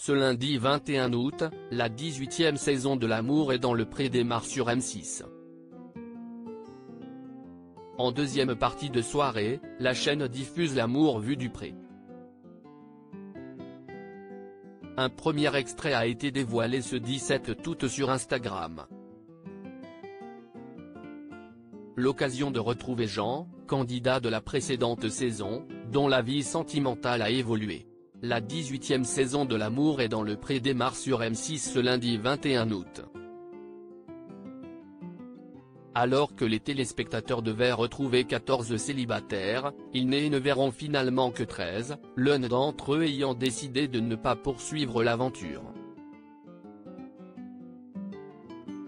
Ce lundi 21 août, la 18e saison de L'amour est dans le pré démarre sur M6. En deuxième partie de soirée, la chaîne diffuse L'amour vu du pré. Un premier extrait a été dévoilé ce 17 août sur Instagram. L'occasion de retrouver Jean, candidat de la précédente saison, dont la vie sentimentale a évolué. La 18e saison de L'amour est dans le pré démarre sur M6 ce lundi 21 août. Alors que les téléspectateurs devaient retrouver 14 célibataires, ils ne verront finalement que 13, l'un d'entre eux ayant décidé de ne pas poursuivre l'aventure.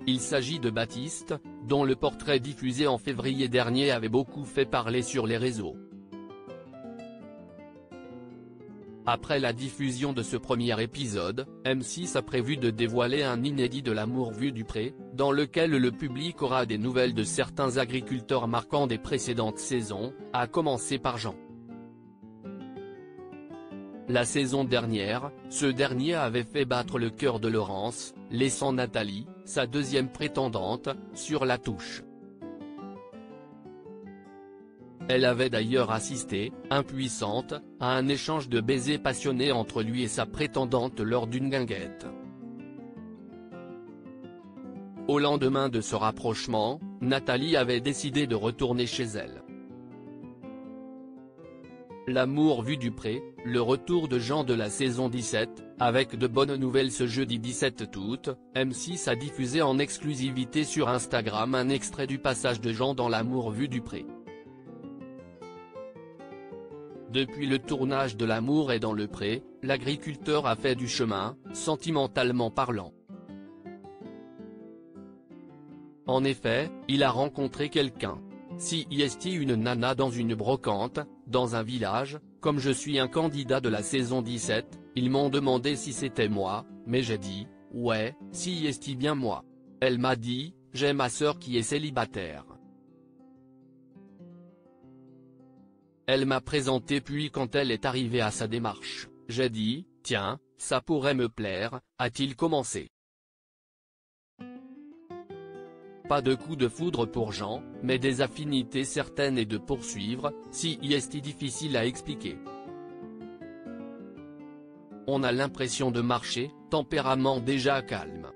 Il s'agit de Baptiste, dont le portrait diffusé en février dernier avait beaucoup fait parler sur les réseaux. Après la diffusion de ce premier épisode, M6 a prévu de dévoiler un inédit de L'amour vu du pré, dans lequel le public aura des nouvelles de certains agriculteurs marquants des précédentes saisons, à commencer par Jean. La saison dernière, ce dernier avait fait battre le cœur de Laurence, laissant Nathalie, sa deuxième prétendante, sur la touche. Elle avait d'ailleurs assisté, impuissante, à un échange de baisers passionnés entre lui et sa prétendante lors d'une guinguette. Au lendemain de ce rapprochement, Nathalie avait décidé de retourner chez elle. L'amour vu du pré, le retour de Jean de la saison 17, avec de bonnes nouvelles ce jeudi 17 août, M6 a diffusé en exclusivité sur Instagram un extrait du passage de Jean dans L'amour vu du pré. Depuis le tournage de L'amour est dans le pré, l'agriculteur a fait du chemin, sentimentalement parlant. En effet, il a rencontré quelqu'un. Si est une nana dans une brocante, dans un village, comme je suis un candidat de la saison 17, ils m'ont demandé si c'était moi, mais j'ai dit, ouais, si est bien moi. Elle m'a dit, j'ai ma sœur qui est célibataire. Elle m'a présenté puis quand elle est arrivée à sa démarche, j'ai dit, tiens, ça pourrait me plaire, a-t-il commencé. Pas de coup de foudre pour Jean, mais des affinités certaines et de poursuivre, si est difficile à expliquer. On a l'impression de marcher, tempérament déjà calme.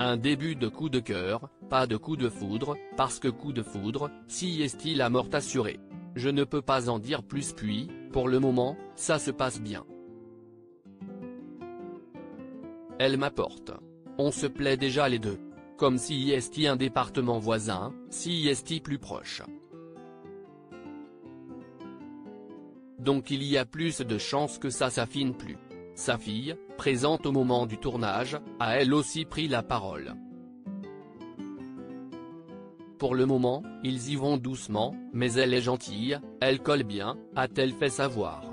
Un début de coup de cœur, pas de coup de foudre, parce que coup de foudre, si est la mort assurée. Je ne peux pas en dire plus puis, pour le moment, ça se passe bien. Elle m'apporte. On se plaît déjà les deux. Comme si est un département voisin, si est plus proche. Donc il y a plus de chances que ça s'affine plus. Sa fille, présente au moment du tournage, a elle aussi pris la parole. Pour le moment, ils y vont doucement, mais elle est gentille, elle colle bien, a-t-elle fait savoir.